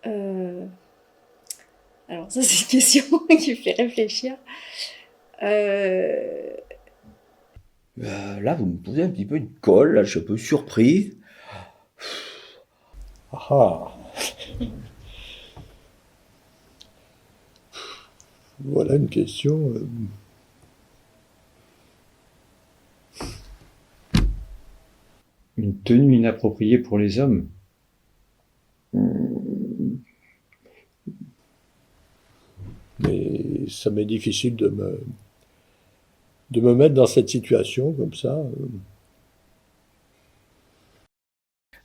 Euh, Alors ça, c'est une question qui fait réfléchir. Euh, Là, vous me posez un petit peu une colle, là, je suis un peu surpris. Ah ah, voilà une question. Une tenue inappropriée pour les hommes. Mais ça m'est difficile de me mettre dans cette situation comme ça.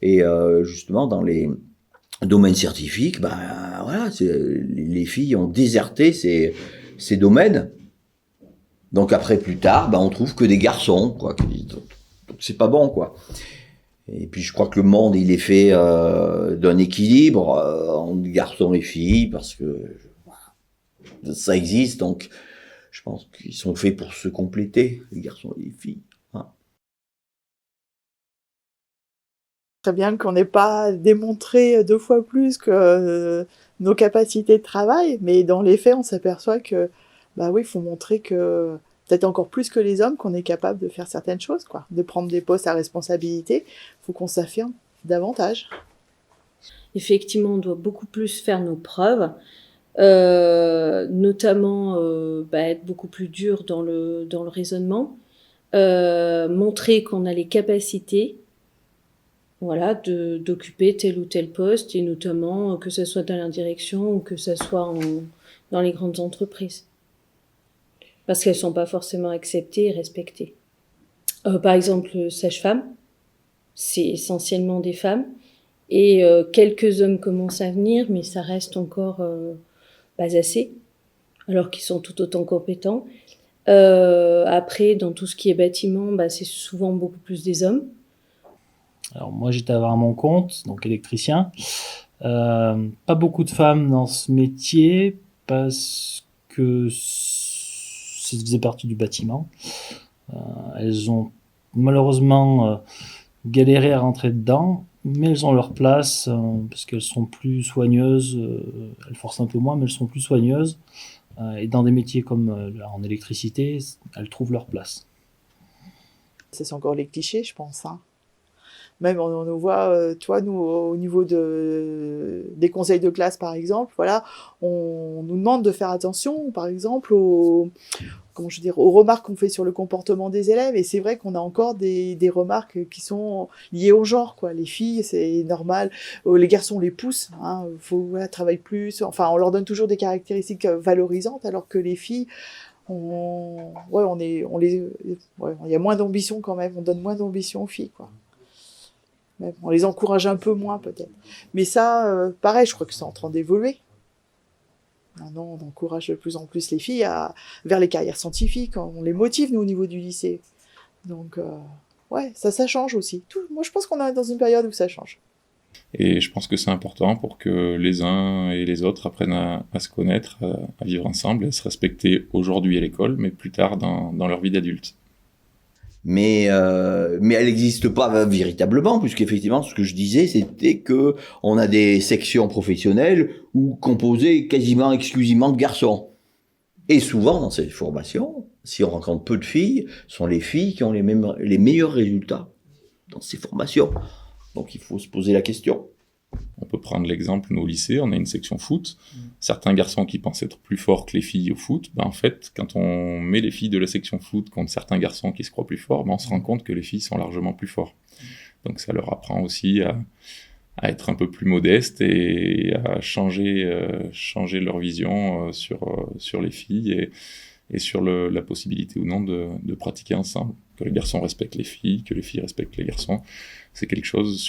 Et justement, dans les domaines scientifiques, bah, voilà, les filles ont déserté ces domaines. Donc après, plus tard, bah, on trouve que des garçons, quoi. Donc c'est pas bon, quoi. Et puis je crois que le monde, il est fait d'un équilibre entre garçons et filles, parce que ça existe, donc je pense qu'ils sont faits pour se compléter, les garçons et les filles. Hein. Très bien qu'on n'ait pas démontré 2 fois plus que nos capacités de travail, mais dans les faits, on s'aperçoit que, bah oui, il faut montrer que, peut-être encore plus que les hommes, qu'on est capable de faire certaines choses, quoi. De prendre des postes à responsabilité, il faut qu'on s'affirme davantage. Effectivement, on doit beaucoup plus faire nos preuves, notamment être beaucoup plus dur dans le raisonnement, montrer qu'on a les capacités, voilà, d'occuper tel ou tel poste, et notamment que ce soit dans la direction ou que ce soit dans les grandes entreprises. Parce qu'elles sont pas forcément acceptées et respectées. Par exemple, sage-femme, c'est essentiellement des femmes. Et quelques hommes commencent à venir, mais ça reste encore pas assez, alors qu'ils sont tout autant compétents. Après, dans tout ce qui est bâtiment, c'est souvent beaucoup plus des hommes. Alors moi j'étais à mon compte, donc électricien. Pas beaucoup de femmes dans ce métier parce que ça faisait partie du bâtiment. Elles ont malheureusement galéré à rentrer dedans, mais elles ont leur place parce qu'elles sont plus soigneuses. Elles forcent un peu moins, mais elles sont plus soigneuses. Et dans des métiers comme en électricité, elles trouvent leur place. C'est encore les clichés, je pense, hein. Même on nous voit, toi, nous, au niveau des conseils de classe, par exemple, voilà, on nous demande de faire attention, par exemple, aux remarques qu'on fait sur le comportement des élèves. Et c'est vrai qu'on a encore des remarques qui sont liées au genre, quoi. Les filles, c'est normal. Les garçons les poussent, hein. Travailler plus. Enfin, on leur donne toujours des caractéristiques valorisantes, alors que les filles, il y a moins d'ambition quand même. On donne moins d'ambition aux filles, quoi. Même, on les encourage un peu moins, peut-être. Mais ça, pareil, je crois que c'est en train d'évoluer. Maintenant, on encourage de plus en plus les filles vers les carrières scientifiques. On les motive, nous, au niveau du lycée. Donc, ouais, ça change aussi. Moi, je pense qu'on est dans une période où ça change. Et je pense que c'est important pour que les uns et les autres apprennent à se connaître, à vivre ensemble et à se respecter aujourd'hui à l'école, mais plus tard dans leur vie d'adulte. Mais elle n'existe pas véritablement, puisqu'effectivement, ce que je disais, c'était que on a des sections professionnelles ou composées quasiment exclusivement de garçons. Et souvent, dans ces formations, si on rencontre peu de filles, ce sont les filles qui ont les meilleurs résultats dans ces formations. Donc il faut se poser la question. On peut prendre l'exemple, nous au lycée, on a une section foot. Certains garçons qui pensent être plus forts que les filles au foot, en fait, quand on met les filles de la section foot contre certains garçons qui se croient plus forts, on se rend compte que les filles sont largement plus forts. Donc ça leur apprend aussi à être un peu plus modestes et à changer leur vision sur les filles et sur la possibilité ou non de pratiquer ensemble. Que les garçons respectent les filles, que les filles respectent les garçons. C'est quelque chose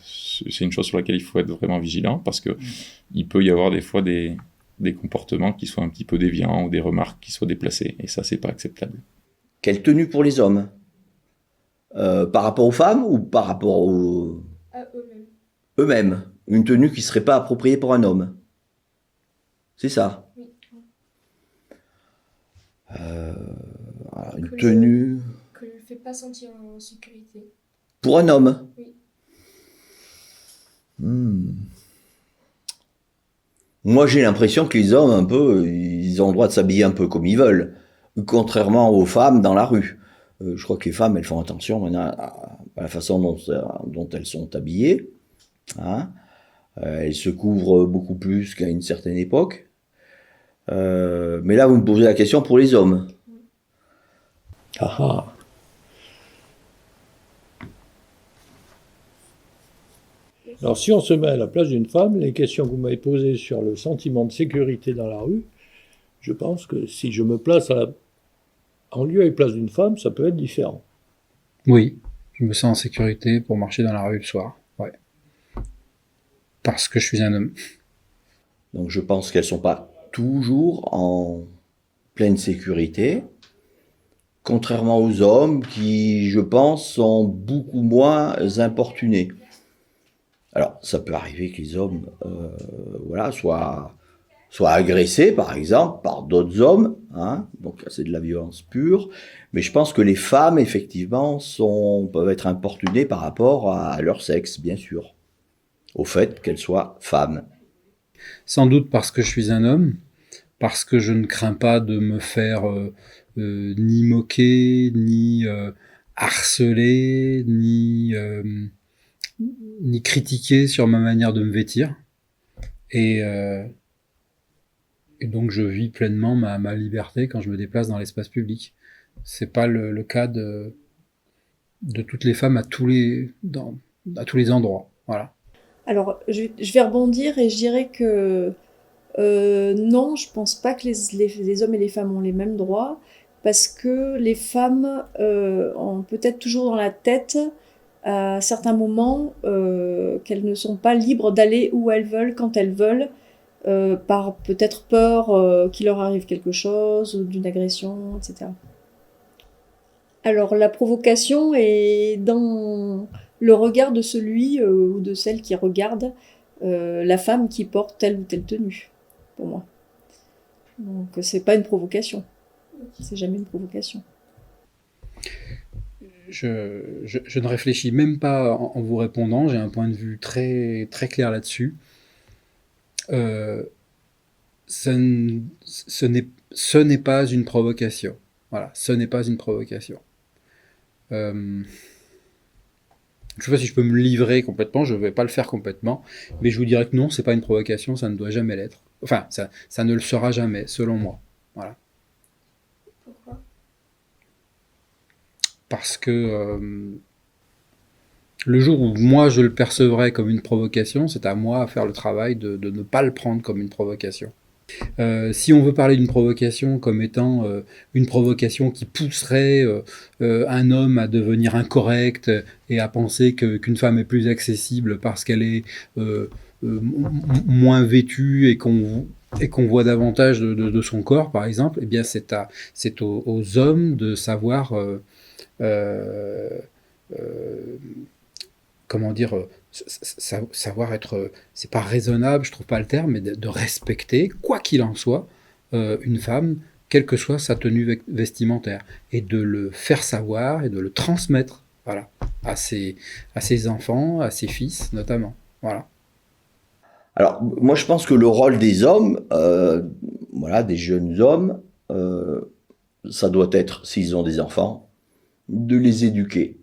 c'est une chose sur laquelle il faut être vraiment vigilant parce que il peut y avoir des fois des comportements qui soient un petit peu déviants ou des remarques qui soient déplacées. Et ça, c'est pas acceptable. Quelle tenue pour les hommes par rapport aux femmes ou par rapport À eux-mêmes. eux-mêmes? Une tenue qui serait pas appropriée pour un homme. C'est ça. Oui. Une tenue Que ne le fait pas sentir en sécurité. pour un homme. Oui. Moi, j'ai l'impression que les hommes, un peu, ils ont le droit de s'habiller un peu comme ils veulent, contrairement aux femmes dans la rue. Je crois que les femmes, elles font attention maintenant à la façon dont elles sont habillées. Hein. Elles se couvrent beaucoup plus qu'à une certaine époque. Mais là, vous me posez la question pour les hommes. Ah ah. Alors, si on se met à la place d'une femme, les questions que vous m'avez posées sur le sentiment de sécurité dans la rue, je pense que si je me place en lieu et place d'une femme, ça peut être différent. Oui, je me sens en sécurité pour marcher dans la rue le soir. Ouais. Parce que je suis un homme. Donc je pense qu'elles sont pas toujours en pleine sécurité, contrairement aux hommes qui, je pense, sont beaucoup moins importunés. Alors ça peut arriver que les hommes voilà, soient agressés, par exemple, par d'autres hommes, hein, donc c'est de la violence pure, mais je pense que les femmes, effectivement, peuvent être importunées par rapport à leur sexe, bien sûr, au fait qu'elles soient femmes. Sans doute parce que je suis un homme, parce que je ne crains pas de me faire ni moquer, ni harceler, ni critiquer sur ma manière de me vêtir. Et donc je vis pleinement ma liberté quand je me déplace dans l'espace public. C'est pas le cas de toutes les femmes à tous les endroits. Voilà. Alors, je vais rebondir et je dirais que non, je pense pas que les hommes et les femmes ont les mêmes droits, parce que les femmes ont peut-être toujours dans la tête, à certains moments, qu'elles ne sont pas libres d'aller où elles veulent, quand elles veulent, par peut-être peur qu'il leur arrive quelque chose, ou d'une agression, etc. Alors, la provocation est dans le regard de celui ou de celle qui regarde la femme qui porte telle ou telle tenue, pour moi. Donc c'est pas une provocation. C'est jamais une provocation. Je ne réfléchis même pas en vous répondant, j'ai un point de vue très, très clair là-dessus. Ce n'est pas une provocation. Voilà, ce n'est pas une provocation. Je sais pas si je peux me livrer complètement, je vais pas le faire complètement, mais je vous dirais que non, c'est pas une provocation, ça ne doit jamais l'être. Enfin, ça ne le sera jamais, selon moi. Voilà. Pourquoi ? Parce que le jour où moi je le percevrai comme une provocation, c'est à moi à faire le travail de ne pas le prendre comme une provocation. Si on veut parler d'une provocation comme étant une provocation qui pousserait un homme à devenir incorrect et à penser qu'une femme est plus accessible parce qu'elle est moins vêtue et qu'on voit davantage de son corps, par exemple, eh bien c'est aux hommes de savoir comment dire, savoir être, c'est pas raisonnable, je trouve pas le terme, mais de respecter, quoi qu'il en soit, une femme, quelle que soit sa tenue vestimentaire, et de le faire savoir et de le transmettre, voilà, à ses enfants, à ses fils notamment, voilà. Alors, moi, je pense que le rôle des hommes, voilà, des jeunes hommes, ça doit être, s'ils ont des enfants, de les éduquer.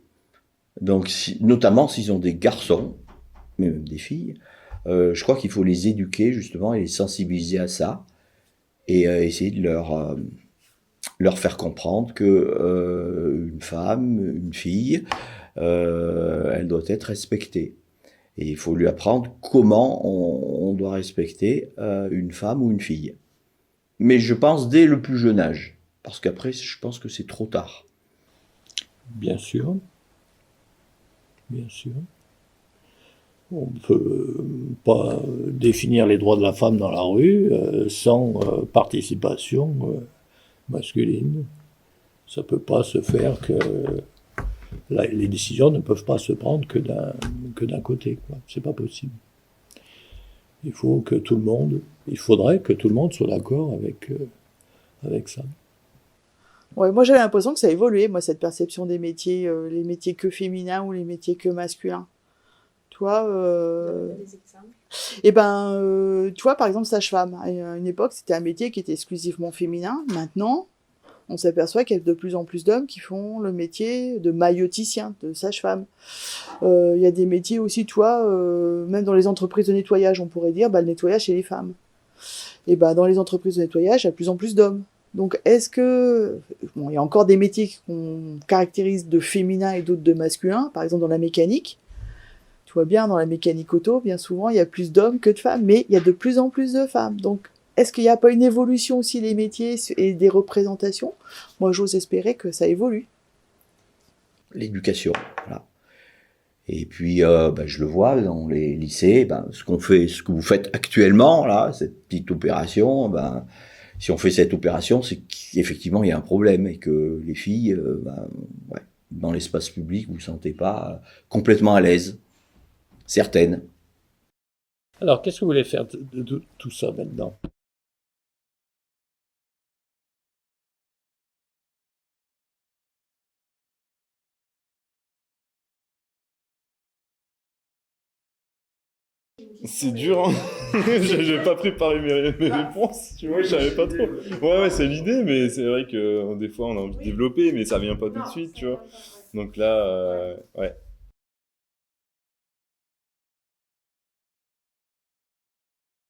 Donc, notamment s'ils ont des garçons, mais même des filles, je crois qu'il faut les éduquer justement et les sensibiliser à ça et essayer de leur faire comprendre que une femme, une fille, elle doit être respectée. Et il faut lui apprendre comment on doit respecter une femme ou une fille. Mais je pense dès le plus jeune âge, parce qu'après, je pense que c'est trop tard. Bien sûr. Bien sûr. On ne peut pas définir les droits de la femme dans la rue sans participation masculine. Ça ne peut pas se faire que... les décisions ne peuvent pas se prendre que d'un côté, quoi. C'est pas possible. Il faudrait que tout le monde soit d'accord avec ça. Ouais, moi j'avais l'impression que ça a évolué, moi, cette perception des métiers, les métiers que féminins ou les métiers que masculins. Toi, Des exemples. Et tu vois, par exemple, sage-femme, à une époque, c'était un métier qui était exclusivement féminin. Maintenant, on s'aperçoit qu'il y a de plus en plus d'hommes qui font le métier de mailloticien, de sage-femme. Il y a des métiers aussi, toi, même dans les entreprises de nettoyage, on pourrait dire, le nettoyage chez les femmes. Et dans les entreprises de nettoyage, il y a de plus en plus d'hommes. Donc, est-ce que... Bon, il y a encore des métiers qu'on caractérise de féminin et d'autres de masculin, par exemple dans la mécanique. Tu vois bien, dans la mécanique auto, bien souvent, il y a plus d'hommes que de femmes, mais il y a de plus en plus de femmes. Donc, est-ce qu'il n'y a pas une évolution aussi des métiers et des représentations? Moi, j'ose espérer que ça évolue. L'éducation, voilà. Et puis, je le vois dans les lycées, ce que vous faites actuellement, là, cette petite opération, si on fait cette opération, c'est qu'effectivement, il y a un problème et que les filles, dans l'espace public, vous ne vous sentez pas complètement à l'aise. Certaines. Alors, qu'est-ce que vous voulez faire de tout ça maintenant? C'est dur, hein. J'ai pas préparé mes réponses, tu vois, je savais pas trop. Ouais, c'est l'idée, mais c'est vrai que des fois on a envie de développer, mais ça vient pas tout de suite, tu vois. Donc là, ouais.